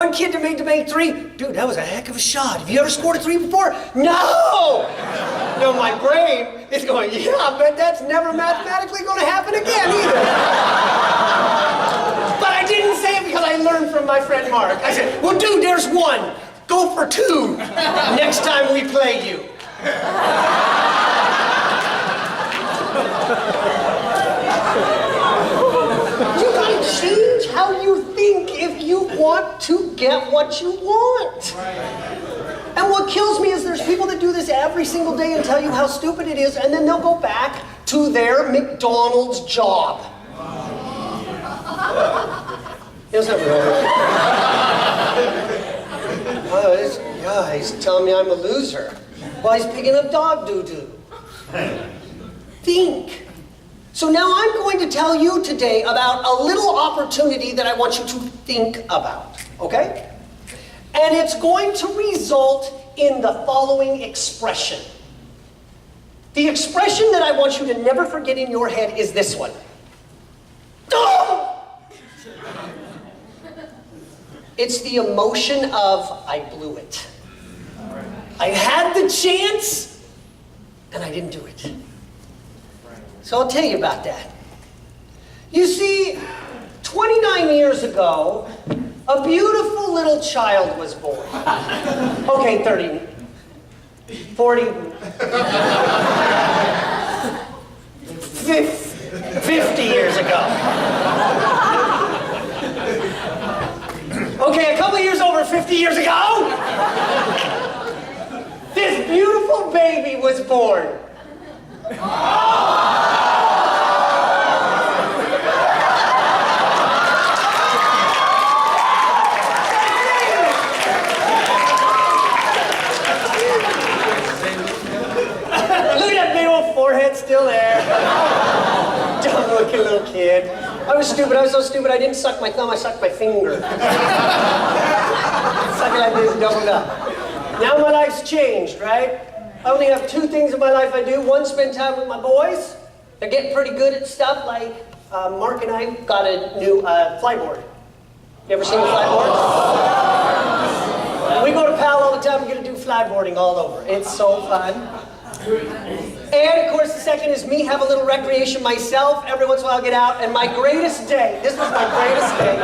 One kid to make three. Dude, that was a heck of a shot. Have you ever scored a three before? No! No, my brain is going, yeah, but that's never mathematically going to happen again either. But I didn't say it because I learned from my friend Mark. I said, well, dude, there's one. Go for two next time we play you. You gotta change how you think if you want to get what you want. And what kills me is there's people that do this every single day and tell you how stupid it is, and then they'll go back to their McDonald's job. Isn't it really? Oh, this guy's telling me I'm a loser. Well, he's picking up dog doo-doo. Think. So now I'm going to tell you today about a little opportunity that I want you to think about, okay? And it's going to result in the following expression. The expression that I want you to never forget in your head is this one. Oh! It's the emotion of, I blew it. I had the chance, and I didn't do it. So I'll tell you about that. You see, 29 years ago, a beautiful little child was born. Okay, 30, 40, 50 years ago. Okay, a couple of years over 50 years ago, this beautiful baby was born. Forehead still there. Dumb looking little kid. I was stupid. I was so stupid I didn't suck my thumb, I sucked my finger. Suck it like this, doubled up. Now my life's changed, right? I only have two things in my life I do. One, spend time with my boys. They're getting pretty good at stuff like Mark and I got a new flyboard. You ever seen a flyboard? We go to PAL all the time. We're going to do flyboarding all over. It's so fun. And of course the second is me have a little recreation myself. Every once in a while I'll get out, and my greatest day, this was my greatest day.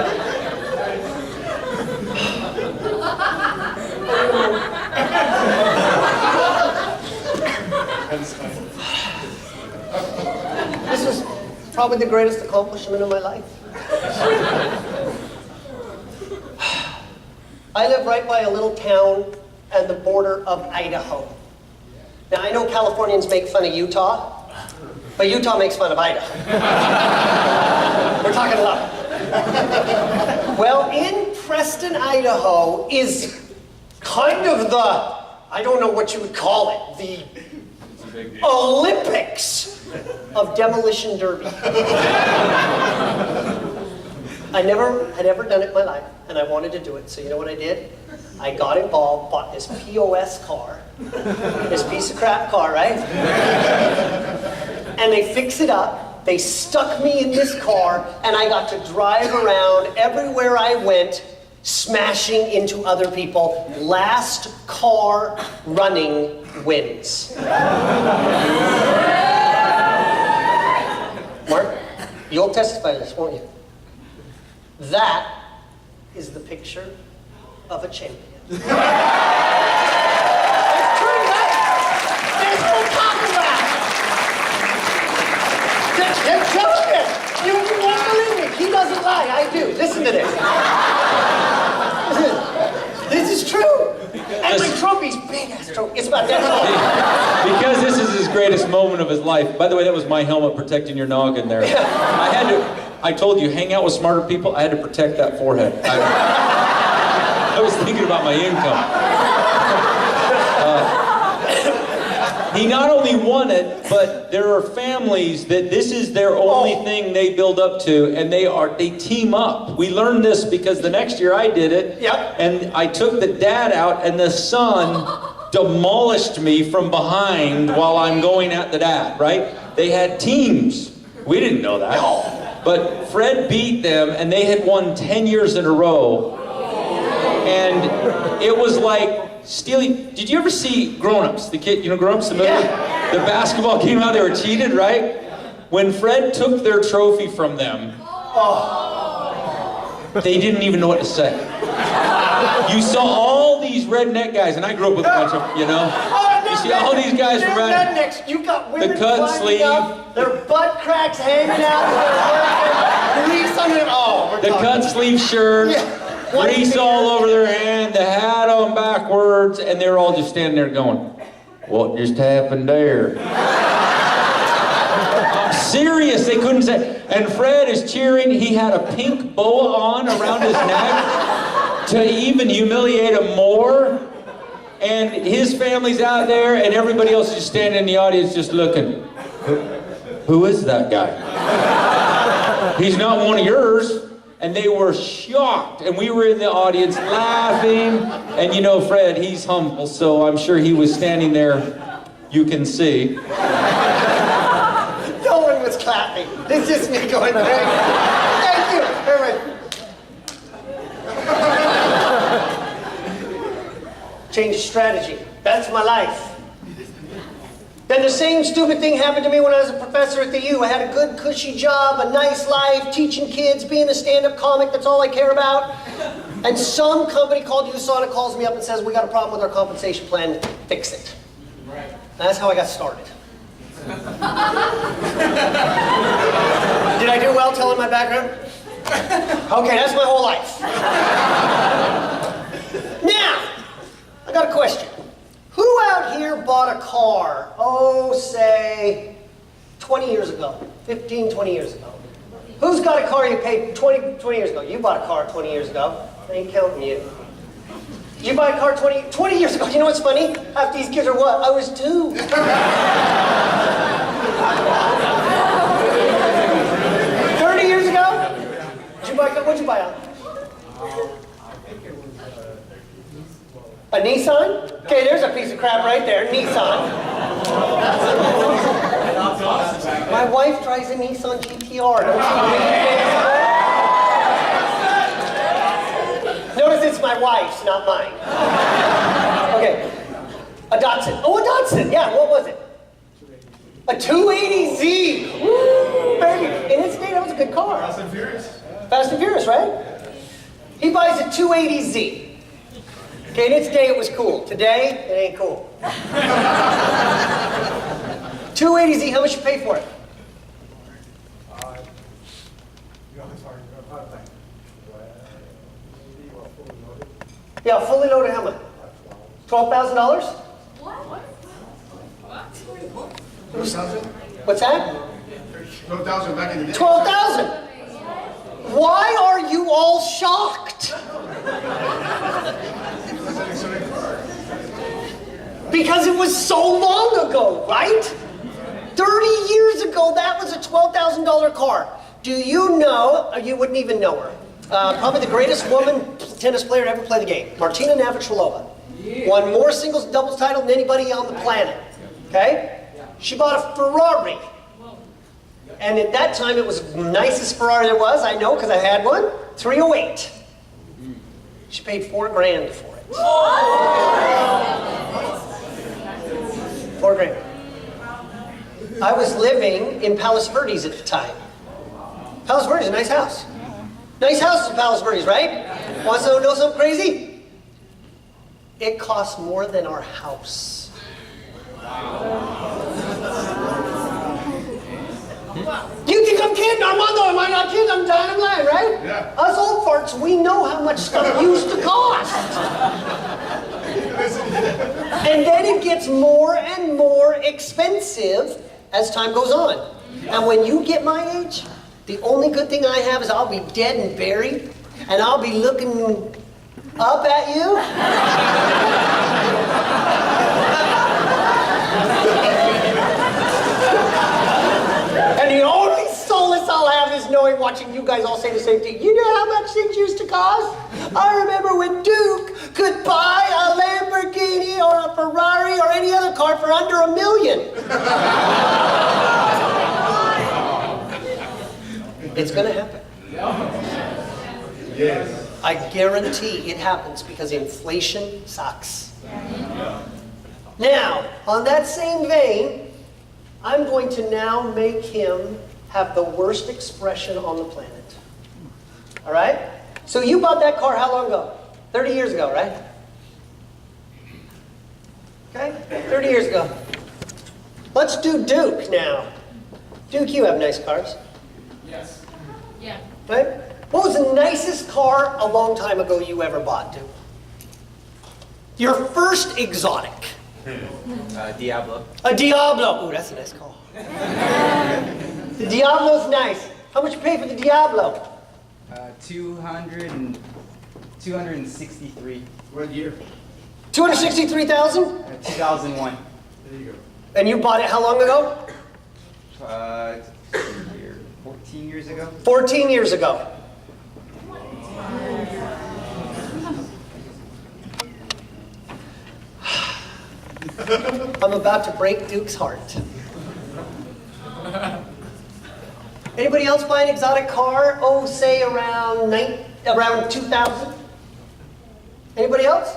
This was probably the greatest accomplishment of my life. I live right by a little town at the border of Idaho. Now, I know Californians make fun of Utah, but Utah makes fun of Idaho. We're talking love. Well, in Preston, Idaho is kind of the, I don't know what you would call it, the Olympics of demolition derby. I never had ever done it in my life, and I wanted to do it. So you know what I did? I got involved, bought this POS car, this piece of crap car, right? And they fixed it up, they stuck me in this car, and I got to drive around everywhere I went, smashing into other people. Last car running wins. Mark, you'll testify to this, won't you? That is the picture of a champion. It's true, right? There's no talking about it. They're telling you. You won't believe me. He doesn't lie. I do. Listen to this. This is true. And my trophy's big ass trophy. It's about that tall. Because this is his greatest moment of his life. By the way, that was my helmet protecting your noggin there. I told you, hang out with smarter people, I had to protect that forehead. I was thinking about my income. He not only won it, but there are families that this is their only thing they build up to, and they team up. We learned this because the next year I did it, and I took the dad out, and the son demolished me from behind while I'm going at the dad, right? They had teams. We didn't know that. But Fred beat them, and they had won 10 years in a row. And it was like stealing. Did you ever see Grown Ups? The kid, Grown Ups, the movie? Yeah. The basketball came out, they were cheated, right? When Fred took their trophy from them, they didn't even know what to say. You saw all these redneck guys, and I grew up with a bunch of, You see all these guys from rednecks. You got women the cut sleeve, up, their butt cracks hanging out, the cut sleeve shirts, grease all over their hand, the hat on backwards, and they're all just standing there going, "What just happened there?" Serious, they couldn't say. And Fred is cheering. He had a pink boa on around his neck to even humiliate him more. And his family's out there, and everybody else is standing in the audience just looking. Who is that guy? He's not one of yours. And they were shocked. And we were in the audience laughing. And Fred, he's humble, so I'm sure he was standing there. You can see. No one was clapping. It's just me going, thank you. Change strategy. That's my life. Then the same stupid thing happened to me when I was a professor at the U. I had a good, cushy job, a nice life, teaching kids, being a stand-up comic. That's all I care about. And some company called USANA calls me up and says, "We got a problem with our compensation plan. Fix it." Right. That's how I got started. Did I do well telling my background? Okay, that's my whole life. Now, I got a question. Who out here bought a car, say, 20 years ago, 15, 20 years ago? Who's got a car you paid 20 years ago? You bought a car 20 years ago. I ain't counting you. You buy a car 20 years ago. You know what's funny? Half these kids are what? I was 2. 30 years ago? What'd you buy on? A Nissan? Okay, there's a piece of crap right there. Nissan. My wife drives a Nissan GTR. Don't you believe it? Notice it's my wife's, not mine. Okay. A Datsun. Oh, a Datsun. Yeah, what was it? A 280Z. Woo, baby. In its day, that was a good car. Fast and Furious. Fast and Furious, right? He buys a 280Z. Okay, in its day it was cool. Today, it ain't cool. 280Z, how much you pay for it? Yeah, fully loaded, how much? $12,000? What? What's that? 12,000 back in the day. 12,000. Why are you all shocked? Because it was so long ago, right? 30 years ago, that was a $12,000 car. Do you know, you wouldn't even know her, probably the greatest woman tennis player to ever play the game, Martina Navratilova. Won more singles and doubles title than anybody on the planet, okay? She bought a Ferrari. And at that time, it was the nicest Ferrari there was, I know, because I had one, 308. She paid $4,000 for it. 4 grand. I was living in Palos Verdes at the time. Palos Verdes is a nice house. Nice house in Palos Verdes, right? Want to know something crazy? It cost more than our house. You think I'm kidding? Armando, am I not kidding? I'm dying, I'm lying, right? Yeah. Us old farts, we know how much stuff used to cost. And then it gets more and more expensive as time goes on. And when you get my age, the only good thing I have is I'll be dead and buried, and I'll be looking up at you. And the only solace I'll have is knowing, watching you guys all say the same thing. You know how much things used to cost? I remember when Duke could buy a Lamborghini or a Ferrari or any other car for under $1 million. It's gonna happen. Yes. I guarantee it happens because inflation sucks. Now, on that same vein, I'm going to now make him have the worst expression on the planet. All right? So you bought that car how long ago? 30 years ago, right? Okay? 30 years ago. Let's do Duke now. Duke, you have nice cars. Yes. Yeah. Right? What was the nicest car a long time ago you ever bought, Duke? Your first exotic. Diablo. A Diablo. Ooh, that's a nice car. The Diablo's nice. How much you pay for the Diablo? 263. What year? 263,000? 2001. There you go. And you bought it how long ago? 14 years ago. 14 years ago. I'm about to break Duke's heart. Anybody else buy an exotic car? Oh, say around 2000? Anybody else?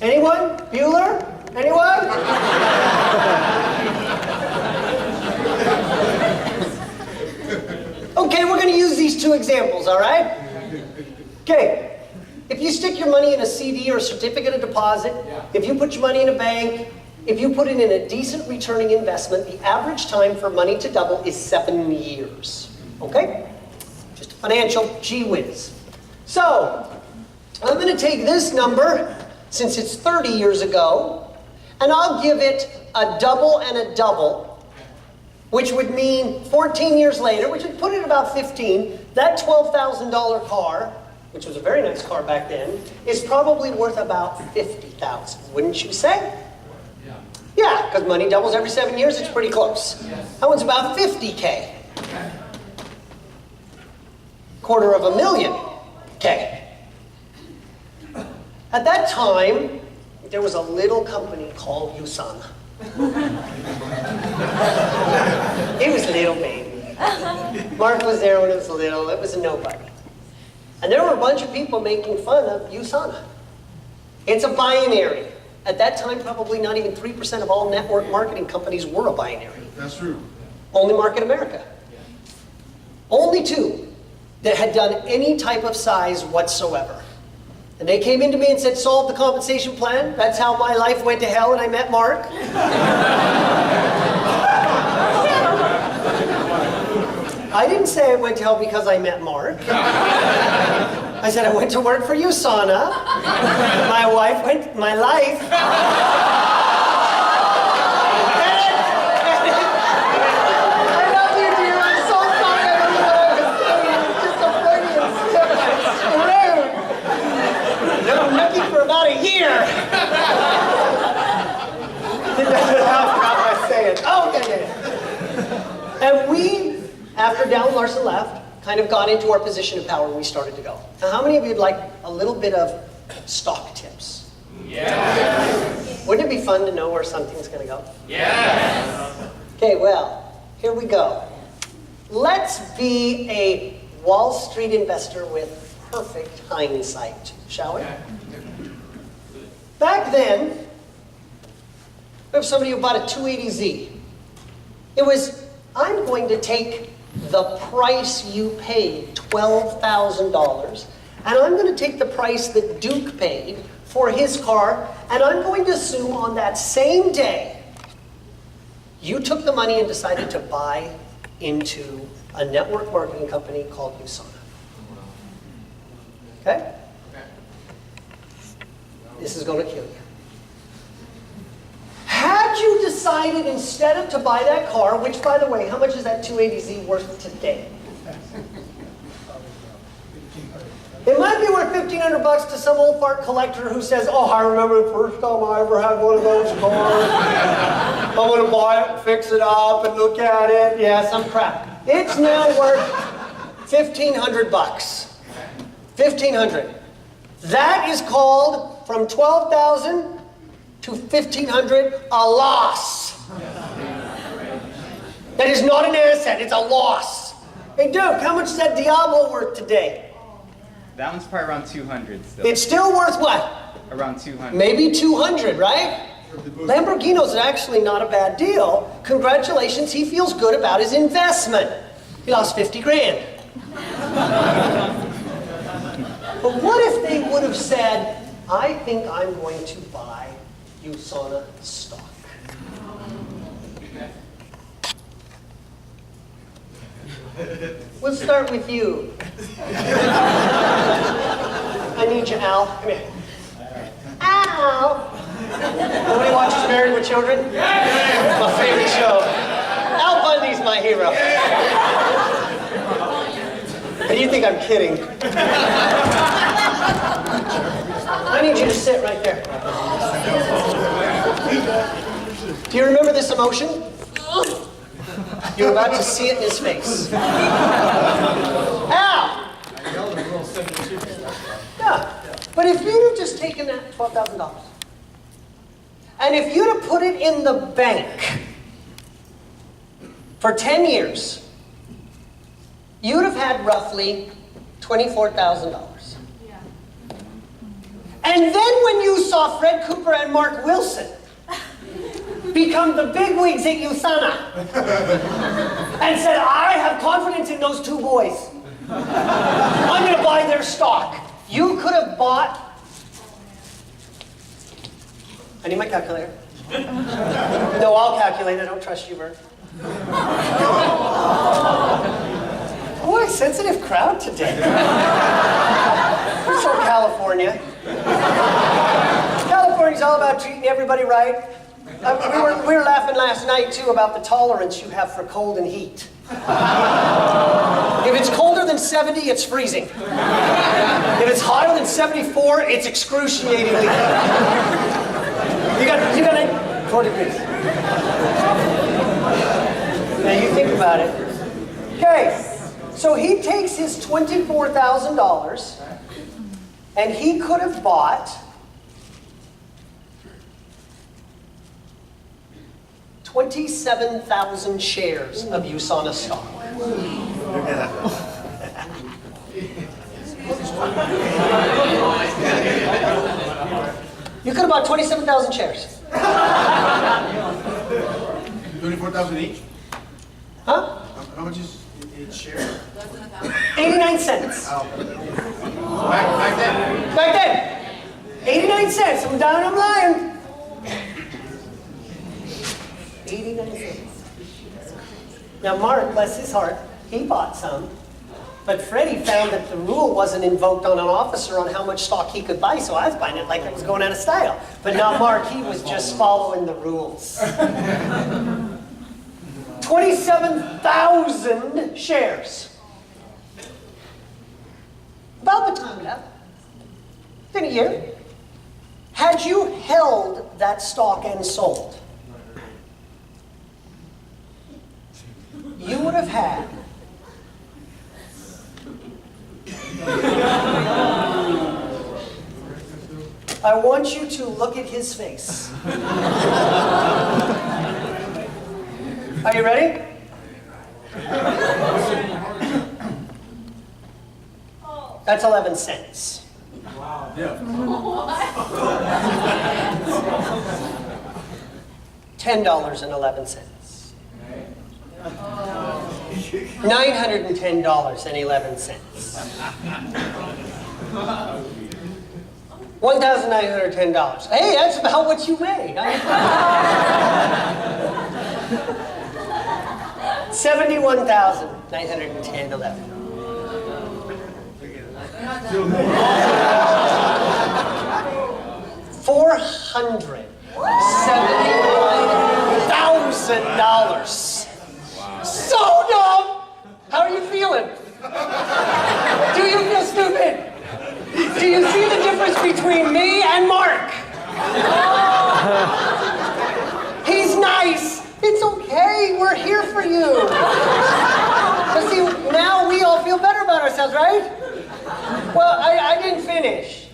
Anyone? Bueller? Anyone? Okay, we're going to use these two examples, all right? Okay. If you stick your money in a CD or a certificate of deposit, if you put your money in a bank, if you put it in a decent returning investment, the average time for money to double is 7 years. Okay? Just a financial gee whiz. So, I'm going to take this number, since it's 30 years ago, and I'll give it a double and a double, which would mean 14 years later, which would put it at about 15, that $12,000 car, which was a very nice car back then, is probably worth about $50,000, wouldn't you say? Yeah, because money doubles every 7 years, it's pretty close. That one's about 50K. $250,000. At that time, there was a little company called USANA. It was little baby. Mark was there when it was little, it was a nobody. And there were a bunch of people making fun of USANA. It's a binary. At that time, probably not even 3% of all network marketing companies were a binary. That's true. Only Market America. Only two that had done any type of size whatsoever. And they came into me and said, solve the compensation plan. That's how my life went to hell and I met Mark. I didn't say I went to hell because I met Mark. I said I went to work for USANA. My life. I love you, dear. I'm so sorry. It's just a Freudian slip. It's rude. I'm looking for about a year. I forgot what I was saying. Oh, okay. And we, after Dallin Larson left, kind of got into our position of power and we started to go. Now, how many of you would like a little bit of stock tips? Yes. Wouldn't it be fun to know where something's going to go? Yes. Okay, well, here we go. Let's be a Wall Street investor with perfect hindsight, shall we? Back then, we have somebody who bought a 280Z. It was, I'm going to take the price you paid, $12,000, and I'm going to take the price that Duke paid for his car, and I'm going to assume on that same day, you took the money and decided to buy into a network marketing company called USANA. Okay? This is going to kill you. Had you decided instead of to buy that car, which by the way, how much is that 280Z worth today? It might be worth $1,500 to some old fart collector who says, oh, I remember the first time I ever had one of those cars. I'm going to buy it, fix it up, and look at it. Yeah, some crap. It's now worth $1,500. $1,500. That is called from $12,000 to $1,500 a loss. That is not an asset, it's a loss. Hey Duke, how much is that Diablo worth today? That one's probably around 200 still. It's still worth what? Around 200. Maybe 200, right? Lamborghini's actually not a bad deal. Congratulations, he feels good about his investment. He lost 50 grand. But what if they would have said, I think I'm going to buy USANA stock? We'll start with you. I need you, Al. Come here. Al! Nobody watches Married with Children? My favorite show. Al Bundy's my hero. And you think I'm kidding. I need you to sit right there. Do you remember this emotion? You're about to see it in his face. Al! Yeah, but if you'd have just taken that $12,000, and if you'd have put it in the bank for 10 years, you'd have had roughly $24,000. And then when you saw Fred Cooper and Mark Wilson become the bigwigs at USANA and said, I have confidence in those two boys. I'm going to buy their stock. You could have bought... I need my calculator. No, I'll calculate. I don't trust you, Bert. What a sensitive crowd today. We're from California. California's all about treating everybody right. We were laughing last night, too, about the tolerance you have for cold and heat. If it's colder than 70, it's freezing. If it's hotter than 74, it's excruciatingly heat. You got 4 degrees. Now you think about it. Okay, so he takes his $24,000 and he could have bought 27,000 shares of USANA stock. You could have bought 27,000 shares. 24,000 each? Huh? How much is each share? 89 cents. Back then? Back then. 89 cents. I'm down, I'm lying. 89 cents. Now Mark, bless his heart, he bought some. But Freddie found that the rule wasn't invoked on an officer on how much stock he could buy, so I was buying it like it was going out of style. But now Mark, he was just following the rules. 27,000 shares. About the time now, in a year, had you held that stock and sold, you would have had I want you to look at his face. Are you ready? That's 11 cents. Wow. Yeah. $10.11. $910.11. $1,910. Hey, that's about what you made. 71,910.11. 471,000. So dumb! How are you feeling? Do you feel stupid? Do you see the difference between me and Mark? He's nice. It's okay. We're here for you. But see, now we all feel better about ourselves, right? Well, I didn't finish.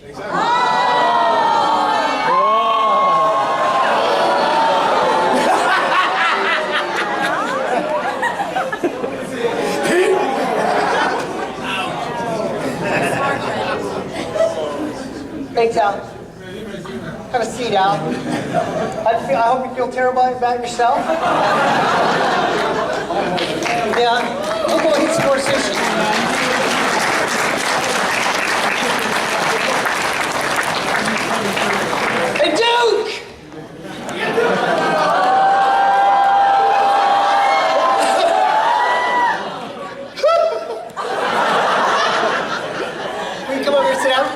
seats out. Have a seat out. I hope you feel terrible about yourself. Yeah, we'll go eat some more sushi. Hey, Duke! Will you come over here and sit down?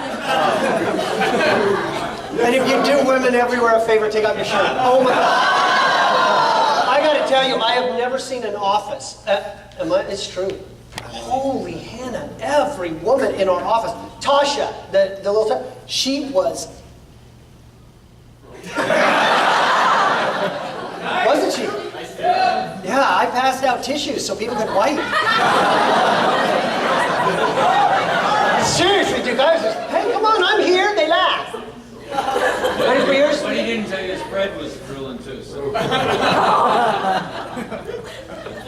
And if you do women everywhere a favor, take off your shirt. Oh my God. I gotta tell you, I have never seen an office. It's true. Holy Hannah, every woman in our office. Tasha, the little, she was. Wasn't she? Yeah, I passed out tissues so people could wipe. Seriously, dude, guys, hey, come on, I'm here. They laugh. Ready for yours? But he didn't tell you his bread was drooling too, so.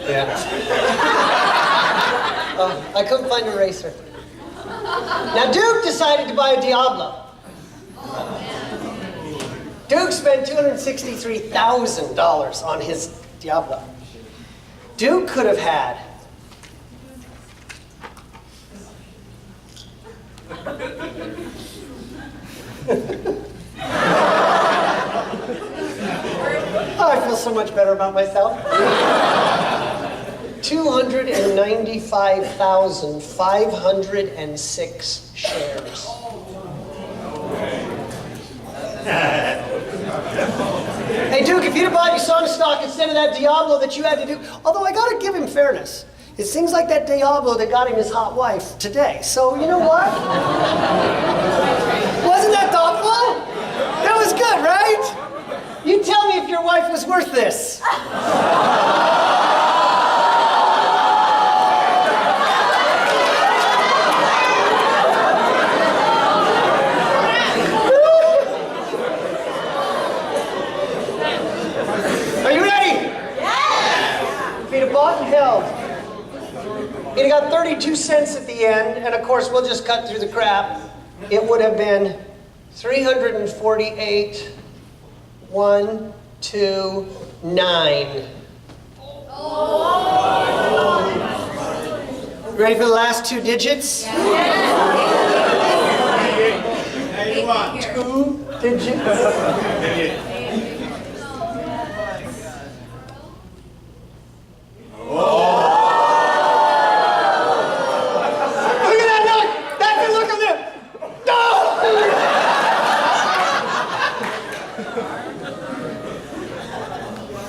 Yeah. I couldn't find a eraser. Now, Duke decided to buy a Diablo. Duke spent $263,000 on his Diablo. Duke could have had I feel so much better about myself. 295,506 shares. Hey, Duke, if you'd have bought Usana stock instead of that Diablo that you had to do, although I gotta give him fairness, it's things like that Diablo that got him his hot wife today. So, you know what? Wasn't that thoughtful? That was good, right? You tell me if your wife was worth this. Are you ready? Yes! If you'd have bought and held, you'd have got 32 cents at the end, and of course we'll just cut through the crap. It would have been 348. 1, 2, 9. Ready for the last two digits? $81. 2 digits. Look at that look! That's the look of them! No!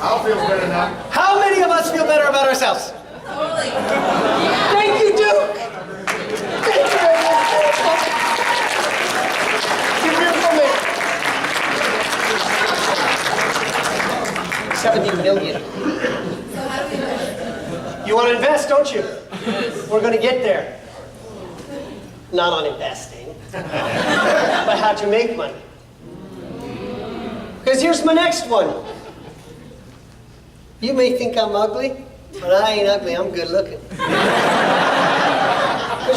I'll feel better now. How many of us feel better about ourselves? Totally. Thank you, Duke! Thank you very much. You're beautiful man. 70 million. So how do we invest? You want to invest, don't you? We're going to get there. Not on investing, but how to make money. Because here's my next one. You may think I'm ugly, but I ain't ugly, I'm good looking. Because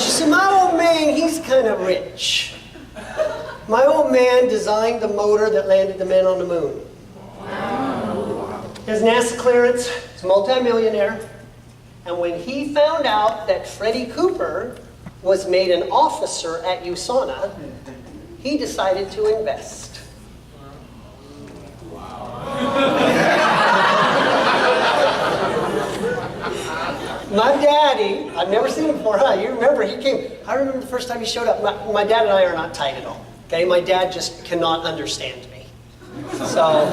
you see, my old man, he's kind of rich. My old man designed the motor that landed the men on the moon. He has NASA clearance, he's a multimillionaire. And when he found out that Freddie Cooper was made an officer at USANA, he decided to invest. My daddy, I've never seen him before, huh? You remember, he came, I remember the first time he showed up. My dad and I are not tight at all, okay? My dad just cannot understand me. So,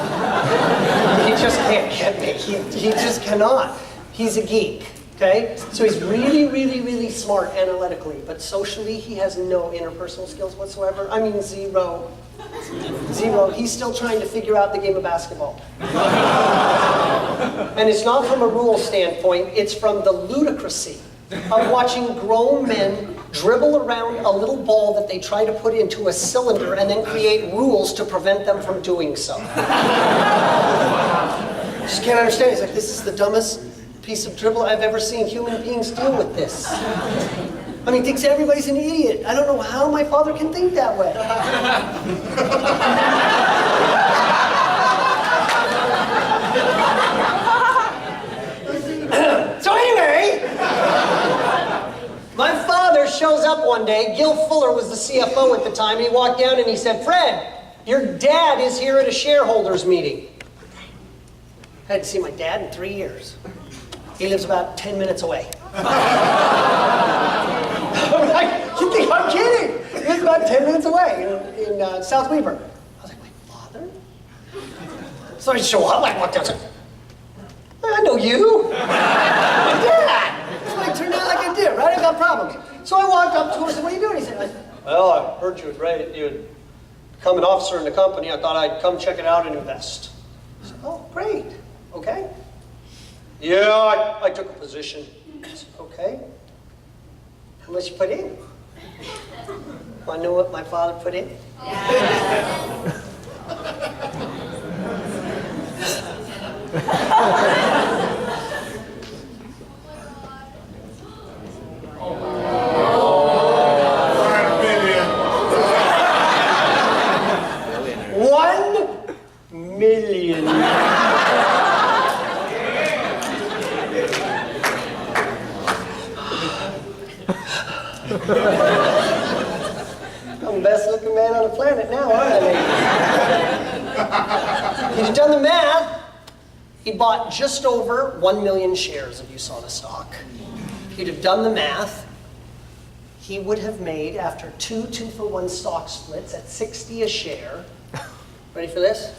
he just can't get me. He just cannot. He's a geek, okay? So he's really, really, really smart analytically, but socially, he has no interpersonal skills whatsoever. I mean, zero. Zero. He's still trying to figure out the game of basketball. And it's not from a rule standpoint, it's from the ludicrousy of watching grown men dribble around a little ball that they try to put into a cylinder and then create rules to prevent them from doing so. Just can't understand. He's like, this is the dumbest piece of dribble I've ever seen human beings deal with this. I mean, thinks everybody's an idiot. I don't know how my father can think that way. So anyway, my father shows up one day. Gil Fuller was the CFO at the time. He walked down and he said, "Fred, your dad is here at a shareholders meeting." I hadn't seen my dad in 3 years. He lives about 10 minutes away. I'm like, you think I'm kidding? He lives about 10 minutes away in South Weaver. I was like, my father? So I show up, I walked down, I said, I know you. My dad. So it turned out like I did, right? I got problems. So I walked up to him and said, what are you doing? He said, well, I heard you had become an officer in the company. I thought I'd come check it out and invest. I said, oh, great. Okay. Yeah, I took a position. I said, okay. How much you put in? Want to know what my father put in? $1 million. I'm the best looking man on the planet now, aren't I? He's done the math. He bought just over 1 million shares if you saw the stock. If he'd have done the math, he would have made, after two 2-for-1 stock splits at 60 a share, ready for this?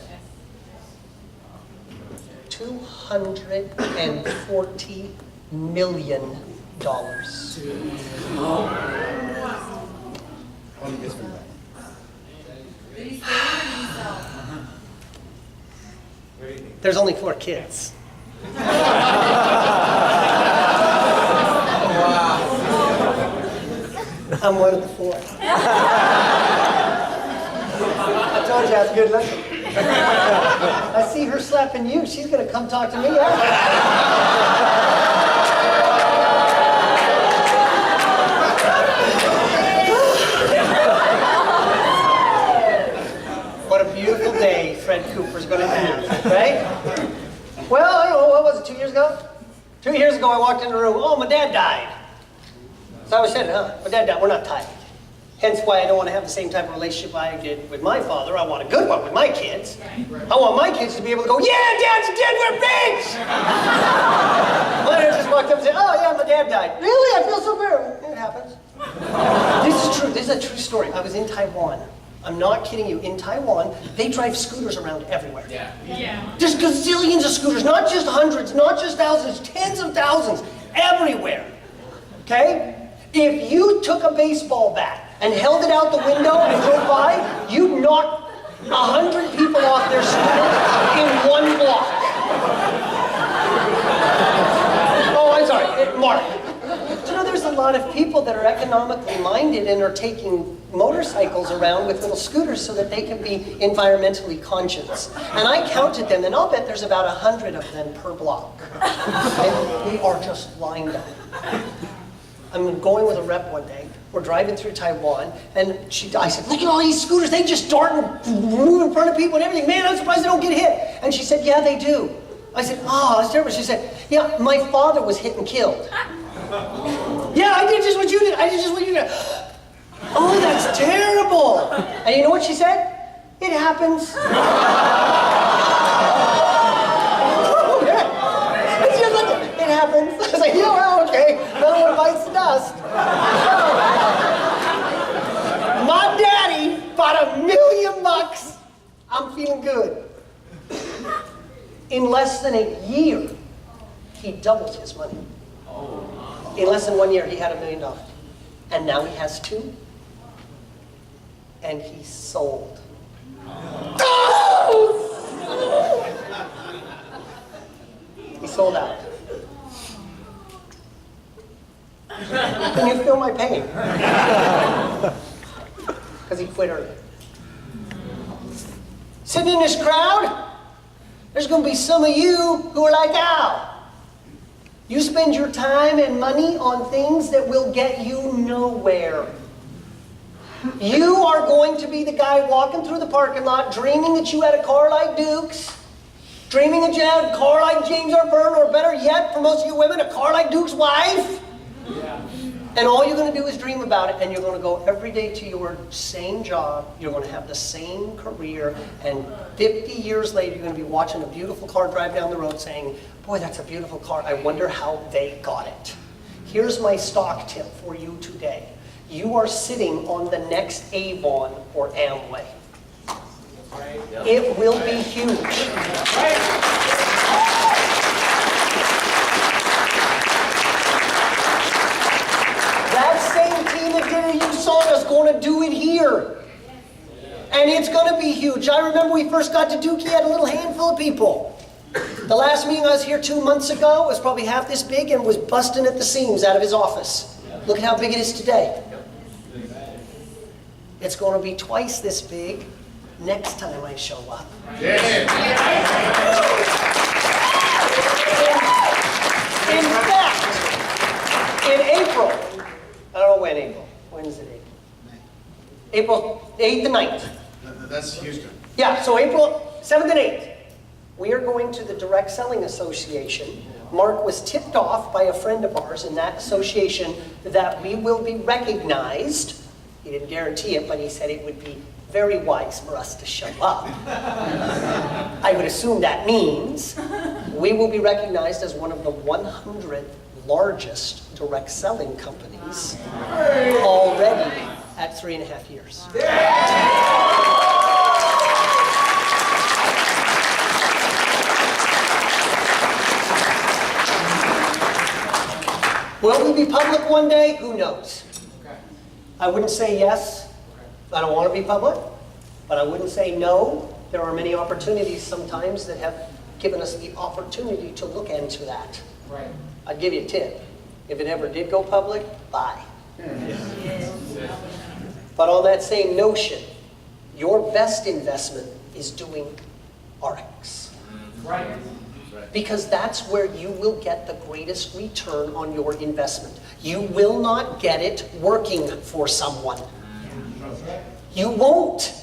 $240 million. There's only 4 kids. I'm one of the 4. I told you I was good looking. I see her slapping you. She's going to come talk to me after. What a beautiful day Fred Cooper's going to have, right? Well, I don't know, what was it, 2 years ago? 2 years ago I walked in the room, oh, my dad died. So I was saying, my dad died, we're not tied. Hence why I don't want to have the same type of relationship I did with my father. I want a good one with my kids. I want my kids to be able to go, yeah, Dad's dead, we're rich! My dad just walked up and said, oh yeah, my dad died. Really? I feel so bad. It happens. This is true, this is a true story. I was in Taiwan. I'm not kidding you. In Taiwan, they drive scooters around everywhere. Yeah. There's gazillions of scooters, not just hundreds, not just thousands, tens of thousands, everywhere. Okay? If you took a baseball bat and held it out the window and drove by, you'd knock 100 people off their scooter in 1 block. Oh, I'm sorry, Mark. Do you know there's a lot of people that are economically minded and are taking motorcycles around with little scooters so that they can be environmentally conscious. And I counted them, and I'll bet there's about 100 of them per block. And we are just lined up. I'm going with a rep one day. We're driving through Taiwan, and I said, look at all these scooters. They just dart and move in front of people and everything. Man, I'm surprised they don't get hit. And she said, yeah, they do. I said, oh, that's terrible. She said, yeah, my father was hit and killed. Yeah, I did just what you did. I did just what you did. Oh, that's terrible. And you know what she said? It happens. It happens. I was like, yeah, well, okay. Another one bites the dust. My daddy bought $1 million. I'm feeling good. In less than a year, he doubled his money. In less than 1 year, he had $1 million. And now he has 2. And he sold. He sold out. Can you feel my pain? Because he quit early. Sitting in this crowd, there's going to be some of you who are like Al. You spend your time and money on things that will get you nowhere. You are going to be the guy walking through the parking lot dreaming that you had a car like Duke's, dreaming that you had a car like James R. Byrne, or better yet, for most of you women, a car like Duke's wife. And all you're going to do is dream about it, and you're going to go every day to your same job, you're going to have the same career, and 50 years later, you're going to be watching a beautiful car drive down the road saying, boy, that's a beautiful car, I wonder how they got it. Here's my stock tip for you today. You are sitting on the next Avon or Amway. It will be huge. That same team that did it, you saw us going to do it here. And it's going to be huge. I remember we first got to Duke, he had a little handful of people. The last meeting I was here 2 months ago was probably half this big and was busting at the seams out of his office. Look at how big it is today. It's going to be twice this big next time I show up. In fact, in April, I don't know when April. When is it April 8th and 9th. That's Houston. Yeah, so April 7th and 8th. We are going to the Direct Selling Association. Mark was tipped off by a friend of ours in that association that we will be recognized. He didn't guarantee it, but he said it would be very wise for us to show up. I would assume that means we will be recognized as one of the 100 largest direct selling companies already at 3.5 years. Will we be public one day? Who knows? I wouldn't say yes. I don't want to be public. But I wouldn't say no. There are many opportunities sometimes that have given us the opportunity to look into that. Right. I'd give you a tip. If it ever did go public, buy. But on that same notion, your best investment is doing RX. Right. Because that's where you will get the greatest return on your investment. You will not get it working for someone. You won't.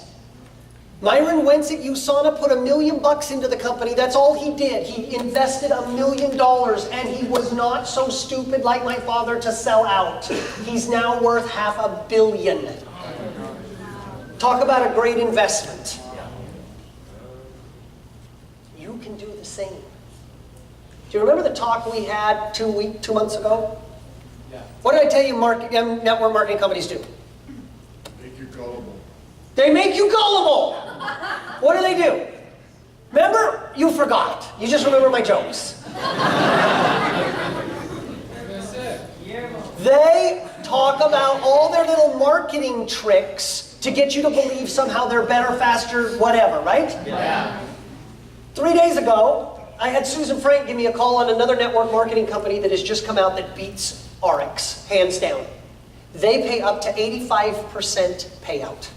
Myron Wentz at USANA put $1 million into the company. That's all he did. He invested $1 million, and he was not so stupid like my father to sell out. He's now worth $500 million. Talk about a great investment. You can do the same. Do you remember the talk we had 2 months ago? Yeah. What did I tell you network marketing companies do? Make you gullible. They make you gullible. What do? Remember? You forgot. You just remember my jokes. They talk about all their little marketing tricks to get you to believe somehow they're better, faster, whatever, right? Yeah. 3 days ago, I had Susan Frank give me a call on another network marketing company that has just come out that beats RX, hands down. They pay up to 85% payout.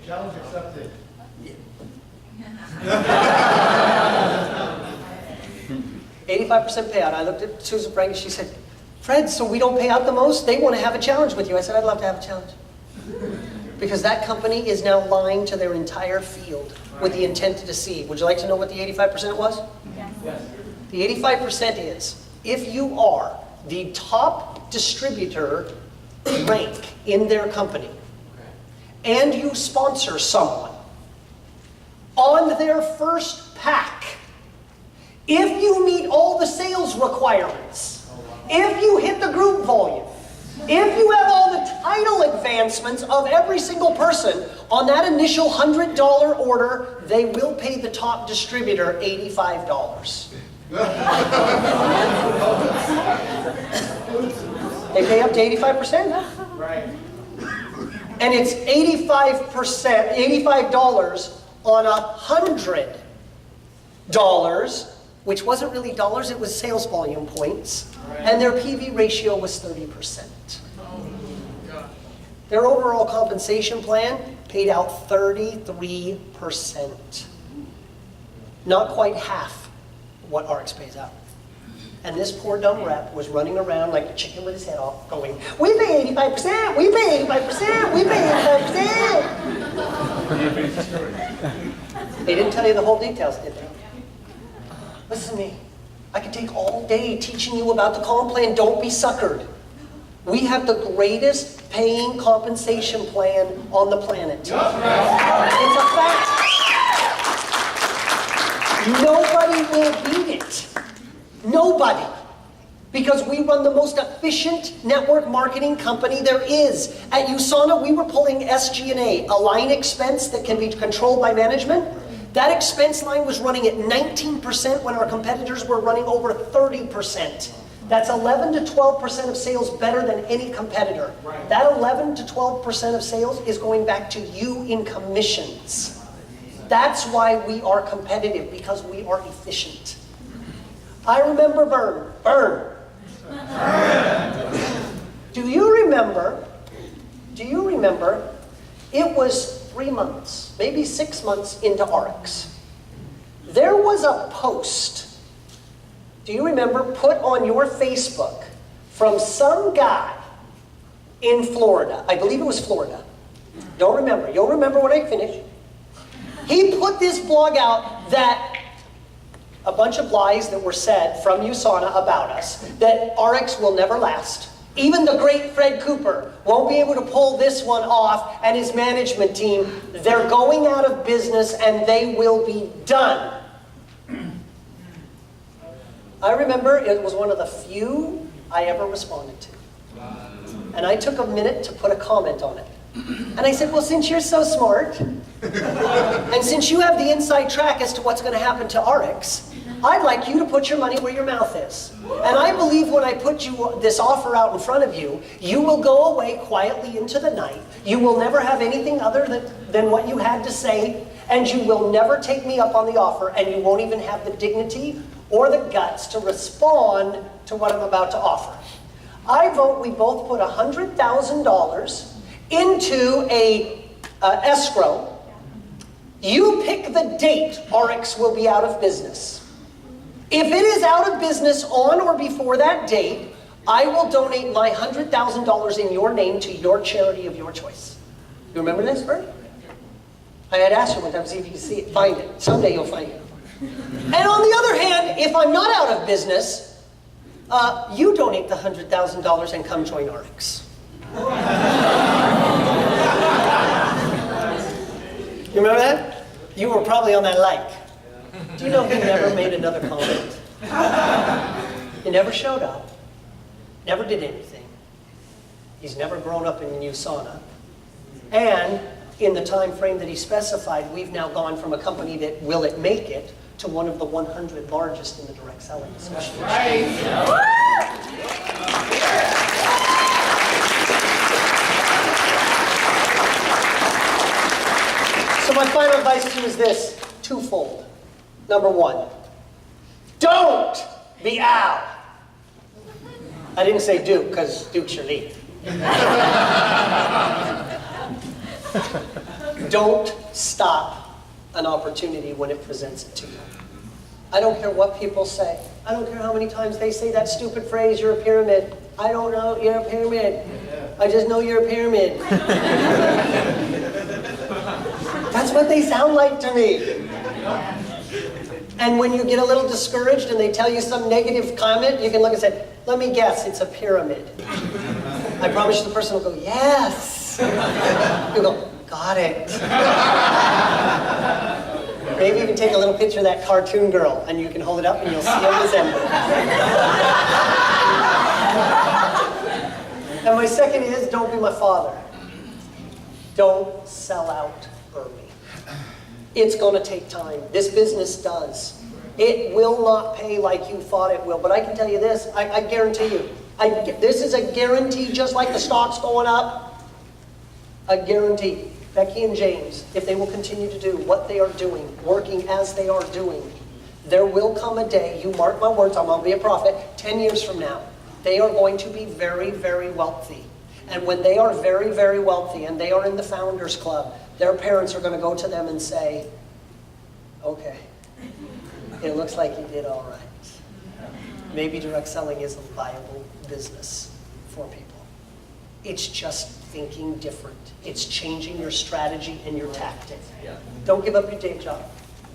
Challenge accepted. 85% payout. I looked at Susan Frank and she said, Fred, so we don't pay out the most? They want to have a challenge with you. I said, I'd love to have a challenge. Because that company is now lying to their entire field with the intent to deceive. Would you like to know what the 85% was? Yes. The 85% is, if you are the top distributor rank in their company, and you sponsor someone, on their first pack, if you meet all the sales requirements, if you hit the group volume, if you have all the title advancements of every single person on that initial $100 order, they will pay the top distributor $85. They pay up to 85%. Right. And it's $85 on $100, which wasn't really dollars, it was sales volume points. And their PV ratio was 30%. Their overall compensation plan paid out 33%. Not quite half what RX pays out. And this poor dumb rep was running around like a chicken with his head off, going, we pay 85%, we pay 85%, we pay 85%. They didn't tell you the whole details, did they? Listen to me. I could take all day teaching you about the comp plan. Don't be suckered. We have the greatest paying compensation plan on the planet. It's a fact. Nobody will beat it. Nobody. Because we run the most efficient network marketing company there is. At USANA, we were pulling SG&A, a line expense that can be controlled by management. That expense line was running at 19% when our competitors were running over 30%. That's 11 to 12% of sales better than any competitor. That 11 to 12% of sales is going back to you in commissions. That's why we are competitive, because we are efficient. I remember Burn. Do you remember, it was 3 months, maybe 6 months into RX. There was a post, do you remember, put on your Facebook from some guy in Florida. I believe it was Florida. Don't remember. You'll remember when I finish. He put this blog out that a bunch of lies that were said from USANA about us, that RX will never last. Even the great Fred Cooper won't be able to pull this one off, and his management team, they're going out of business and they will be done. I remember it was one of the few I ever responded to. And I took a minute to put a comment on it. And I said, well, since you're so smart, and since you have the inside track as to what's going to happen to RX, I'd like you to put your money where your mouth is. And I believe when I put this offer out in front of you, you will go away quietly into the night. You will never have anything other than what you had to say, and you will never take me up on the offer, and you won't even have the dignity or the guts to respond to what I'm about to offer. I vote we both put $100,000 into a escrow. You pick the date RX will be out of business. If it is out of business on or before that date, I will donate my $100,000 in your name to your charity of your choice. You remember this, Bert? I had asked you one time to see if you could see it, find it. Someday you'll find it. And on the other hand, if I'm not out of business, you donate the $100,000 and come join RX. You remember that? You were probably on that like. Do you know he never made another comment? He never showed up. Never did anything. He's never grown up in USANA. And in the time frame that he specified, we've now gone from a company that will it make it to one of the 100 largest in the direct selling association. So my final advice to you is this, twofold. Number one, don't be Al. I didn't say Duke, because Duke's your lead. Don't stop an opportunity when it presents it to you. I don't care what people say. I don't care how many times they say that stupid phrase, you're a pyramid. I don't know, you're a pyramid. I just know you're a pyramid. That's what they sound like to me. And when you get a little discouraged and they tell you some negative comment, you can look and say, let me guess, it's a pyramid. I promise you the person will go, yes. You'll go, got it. Maybe you can take a little picture of that cartoon girl and you can hold it up and you'll see a resemblance. And my second is, don't be my father. Don't sell out early. It's going to take time. This business does. It will not pay like you thought it will. But I can tell you this, I guarantee you. This is a guarantee, just like the stock's going up. A guarantee. Becky and James, if they will continue to do what they are doing, working as they are doing, there will come a day, you mark my words, I'm going to be a prophet, 10 years from now, they are going to be very, very wealthy. And when they are very, very wealthy and they are in the Founders Club, their parents are going to go to them and say, okay, It looks like you did all right. Maybe direct selling is a viable business for people. It's just thinking different. It's changing your strategy and your tactic. Don't give up your day job.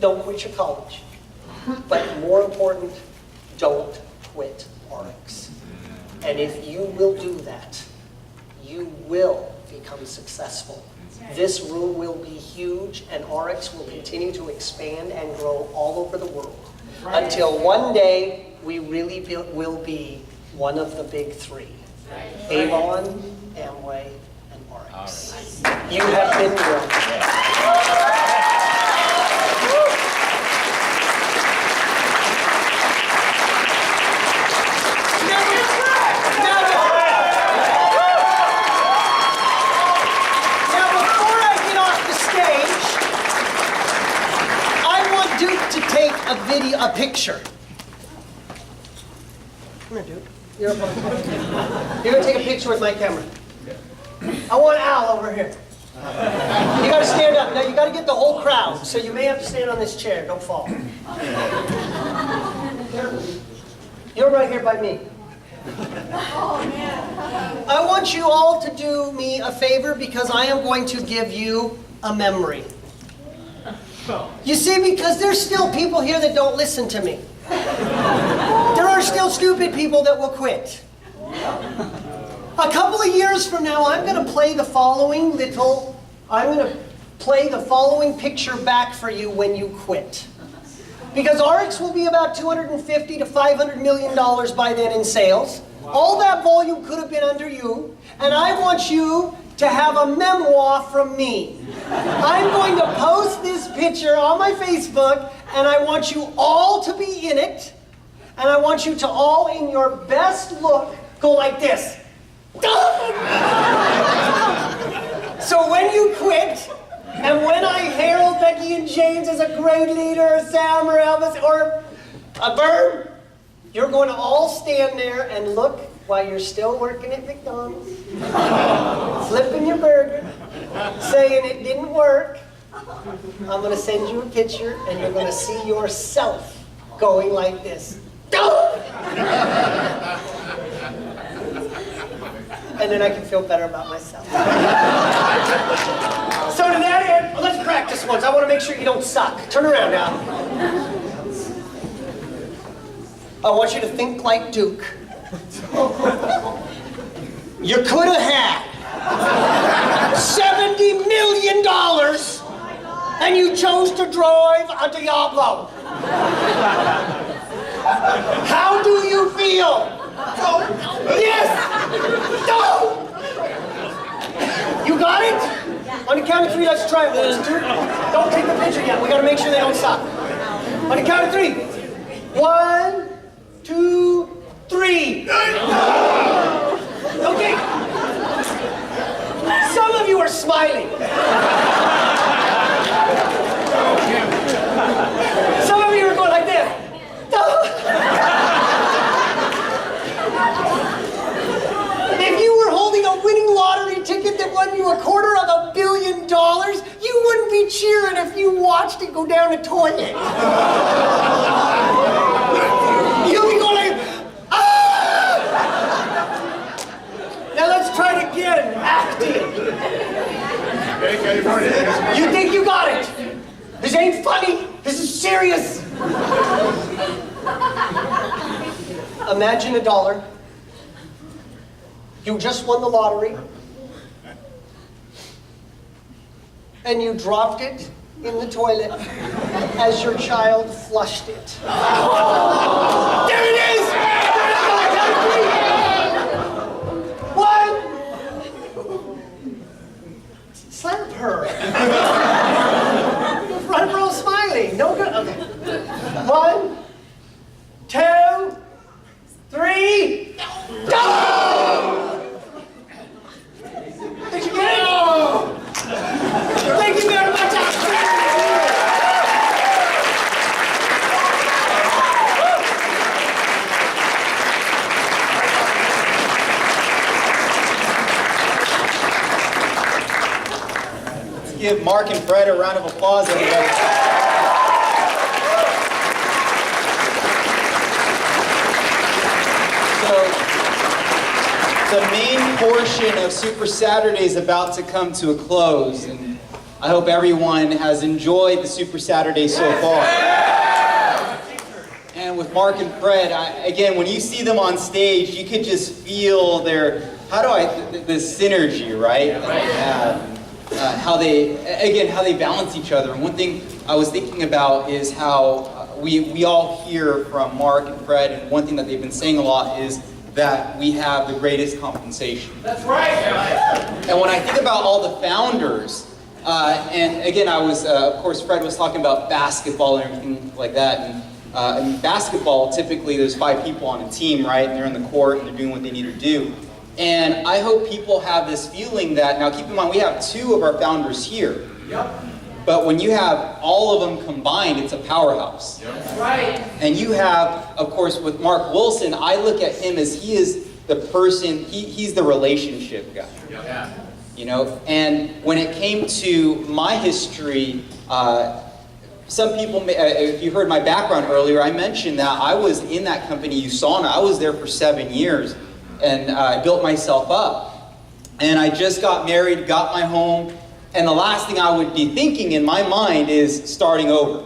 Don't quit your college. But more important, don't quit RX. And if you will do that, you will become successful. This room will be huge, and RX will continue to expand and grow all over the world until one day we really will be one of the big three: Avon, Amway, and RX. You have been warned. A picture. Come here, dude. You're up on the camera. You're going to take a picture with my camera. I want Al over here. You got to stand up. Now, you got to get the whole crowd, so you may have to stand on this chair. Don't fall. You're right here by me. I want you all to do me a favor because I am going to give you a memory. You see, because there's still people here that don't listen to me. There are still stupid people that will quit. A couple of years from now, I'm going to play the following picture back for you when you quit. Because RX will be about $250 to $500 million by then in sales. All that volume could have been under you. And I want you to have a memoir from me. I'm going to post this picture on my Facebook, and I want you all to be in it, and I want you to all, in your best look, go like this. So when you quit, and when I herald Becky and James as a great leader, or Sam or Elvis, or a Vern, you're going to all stand there and look while you're still working at McDonald's, flipping your burger, saying it didn't work. I'm going to send you a picture, and you're going to see yourself going like this. And then I can feel better about myself. So to that end, let's practice once. I want to make sure you don't suck. Turn around now. I want you to think like Duke. You could have had $70 million, and you chose to drive a Diablo. How do you feel? Yes! No! You got it? On the count of three, let's try it once. Don't take the picture yet. We got to make sure they don't suck. On the count of three. 1, 2, 3. Okay. Some of you are smiling. Some of you are going like this. If you were holding a winning lottery ticket that won you $250 million, you wouldn't be cheering if you watched it go down a toilet. You'll be going like, ah! Now let's try it again. Acting. You think you got it? This ain't funny. This is serious. Imagine $1. You just won the lottery. And you dropped it in the toilet as your child flushed it. There it is! One! Slap her. Front row smiling. No good. Okay. 1, 2, 3. Go! Did you get it? Thank you very much. Let's give Mark and Fred a round of applause, everybody. the main portion of Super Saturday is about to come to a close, and I hope everyone has enjoyed the Super Saturday so far. And with Mark and Fred, again, when you see them on stage, you could just feel their, the synergy, right? That they have. How they balance each other. And one thing I was thinking about is how we all hear from Mark and Fred, and one thing that they've been saying a lot is that we have the greatest compensation. That's right. And when I think about all the founders, and again, of course, Fred was talking about basketball and everything like that. And in basketball, typically there's 5 people on a team, right? And they're in the court and they're doing what they need to do. And I hope people have this feeling that, now keep in mind, we have 2 of our founders here. Yep. But when you have all of them combined, it's a powerhouse. That's right. And you have, of course, with Mark Wilson, I look at him as he is the person, he's the relationship guy. Yeah. You know, and when it came to my history, some people, if you heard my background earlier, I mentioned that I was in that company, USANA. I was there for 7 years, and I built myself up. And I just got married, got my home, and the last thing I would be thinking in my mind is starting over,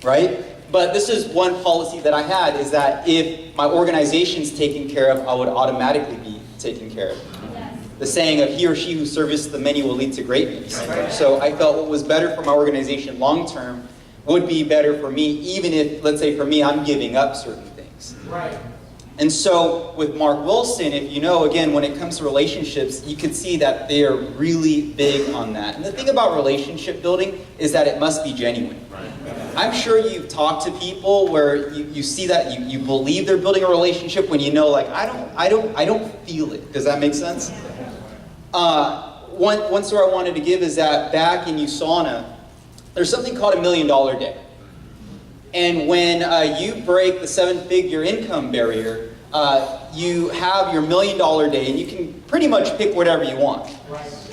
right? But this is one policy that I had, is that if my organization's taken care of, I would automatically be taken care of. The saying of he or she who serves the many will lead to greatness. So I felt what was better for my organization long term would be better for me, even if, let's say for me, I'm giving up certain things. Right. And so with Mark Wilson, if you know, again, when it comes to relationships, you can see that they are really big on that. And the thing about relationship building is that it must be genuine. I'm sure you've talked to people where you see that you believe they're building a relationship when you know, like, I don't feel it. Does that make sense? One story I wanted to give is that back in USANA, there's something called $1 Million Day. And when you break the 7-figure income barrier, you have your $1 Million Day, and you can pretty much pick whatever you want.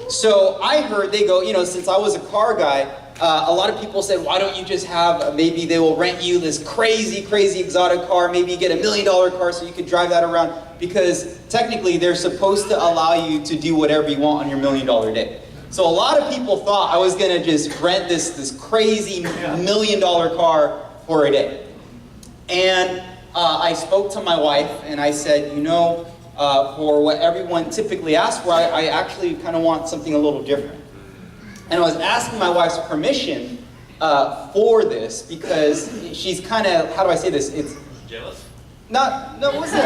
So I heard they go, you know, since I was a car guy, a lot of people said, why don't you just have, maybe they will rent you this crazy, crazy exotic car, maybe you get $1 million car so you could drive that around, because technically they're supposed to allow you to do whatever you want on your $1 Million Day. So a lot of people thought I was going to just rent this crazy $1 million car for a day. And I spoke to my wife and I said, you know, for what everyone typically asks for, I actually kind of want something a little different. And I was asking my wife's permission for this because she's kind of, how do I say this? It's jealous? No, it wasn't.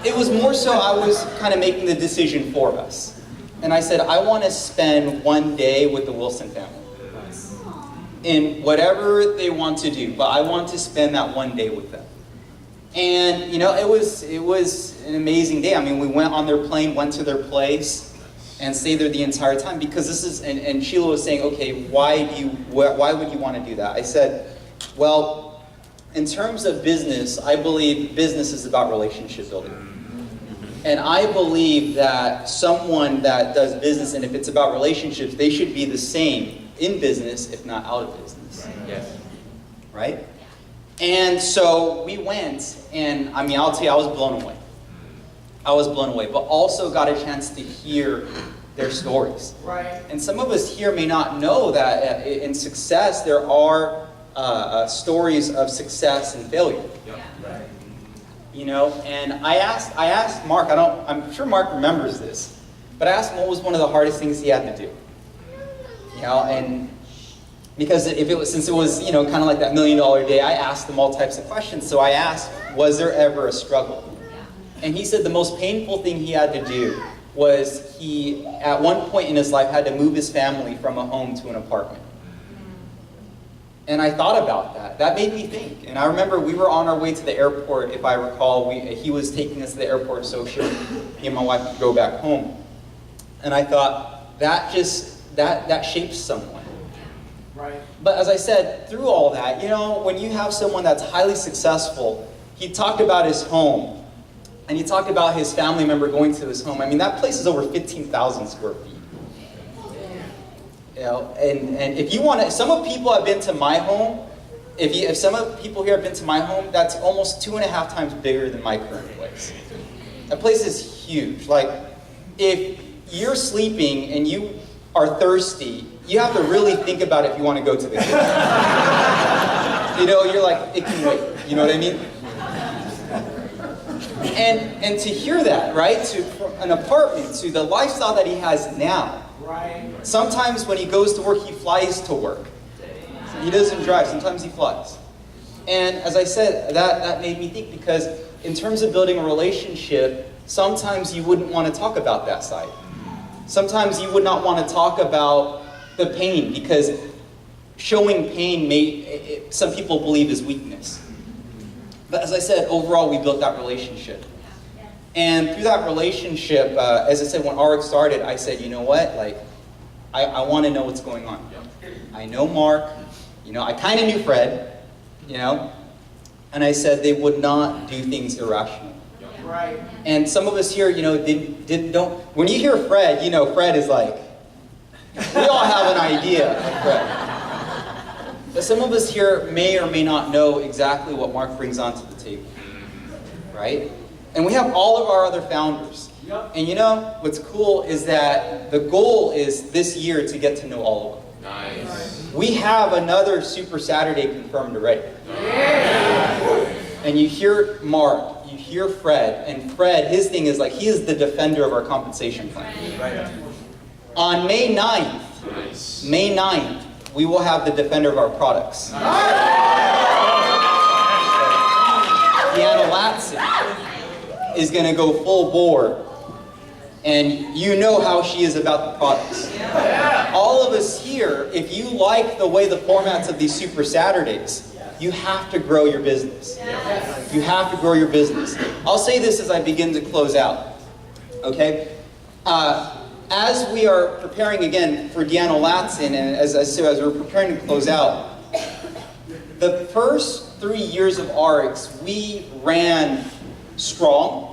It was more so I was kind of making the decision for us. And I said, I want to spend one day with the Wilson family. In whatever they want to do, but I want to spend that one day with them. And, you know, it was an amazing day. I mean, we went on their plane, went to their place, and stayed there the entire time, because this is, and Sheila was saying, okay, why would you want to do that? I said, well, in terms of business, I believe business is about relationship building. And I believe that someone that does business, and if it's about relationships, they should be the same in business, if not out of business. Yes. Right? And so we went, and I mean, I'll tell you, I was blown away. I was blown away, but also got a chance to hear their stories. Right. And some of us here may not know that in success, there are stories of success and failure. Yep. Right. You know, and I asked Mark, I'm sure Mark remembers this, but I asked him what was one of the hardest things he had to do. You know, and because since it was, you know, kind of like that $1 Million Day, I asked him all types of questions. So I asked, was there ever a struggle? And he said the most painful thing he had to do was he, at one point in his life, had to move his family from a home to an apartment. And I thought about that. That made me think. And I remember we were on our way to the airport, if I recall. He was taking us to the airport so me and my wife could go back home. And I thought, that shapes someone. Right. But as I said, through all that, you know, when you have someone that's highly successful, he talked about his home. And he talked about his family member going to his home. I mean, that place is over 15,000 square feet. You know, and if you want to, some of people have been to my home, If some of the people here have been to my home, that's almost 2.5 times bigger than my current place. That place is huge. Like, if you're sleeping and you are thirsty, you have to really think about if you want to go to the kitchen. You know, you're like, it can wait. You know what I mean? And to hear that, right? From an apartment to the lifestyle that he has now. Right. Sometimes when he goes to work, he flies to work. He doesn't drive. Sometimes he flies. And as I said, that made me think, because in terms of building a relationship, sometimes you wouldn't want to talk about that side. Sometimes you would not want to talk about the pain, because showing pain some people believe is weakness. But as I said, overall, we built that relationship. And through that relationship, as I said, when RX started, I said, you know what? Like, I want to know what's going on. I know Mark. You know, I kind of knew Fred. You know, and I said they would not do things irrationally. Right. And some of us here, you know, don't. When you hear Fred, you know, Fred is like. We all have an idea of Fred. But some of us here may or may not know exactly what Mark brings onto the table. Right? And we have all of our other founders. Yep. And you know, what's cool is that the goal is this year to get to know all of them. Nice. We have another Super Saturday confirmed already. Yeah. And you hear Mark, you hear Fred, and Fred, his thing is like, he is the defender of our compensation plan. Right. On May 9th, we will have the defender of our products. L.Ac is going to go full bore, and you know how she is about the products. Yeah. All of us here, if you like the way the formats of these Super Saturdays, you have to grow your business. You have to grow your business. I'll say this as I begin to close out. Okay? As we are preparing again for Deanna Latson, and as we're preparing to close out, the first 3 years of RX, we ran strong.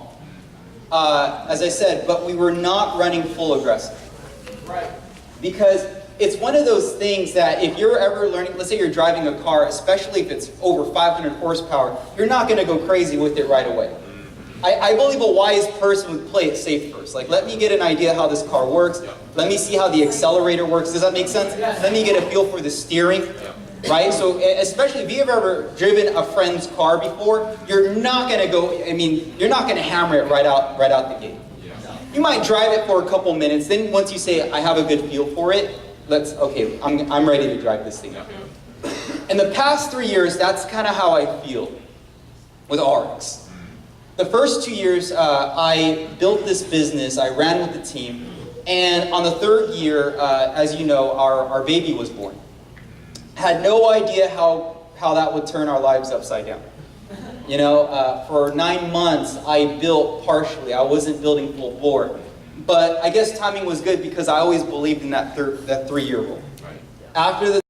As I said, but we were not running full aggressive. Right. Because it's one of those things that if you're ever learning, let's say you're driving a car, especially if it's over 500 horsepower, you're not going to go crazy with it right away. I believe a wise person would play it safe first. Like, let me get an idea how this car works. Let me see how the accelerator works. Does that make sense? Let me get a feel for the steering. Right? So, especially if you've ever driven a friend's car before, you're not going to go, you're not going to hammer it right out the gate. You might drive it for a couple minutes, then once you say, I have a good feel for it, okay, I'm ready to drive this thing. In the past 3 years, that's kind of how I feel with RX. The first 2 years, I built this business, I ran with the team, and on the third year, as you know, our baby was born. Had no idea how that would turn our lives upside down. You know, for 9 months, I built partially. I wasn't building full bore. But I guess timing was good because I always believed in that 3-year rule. After the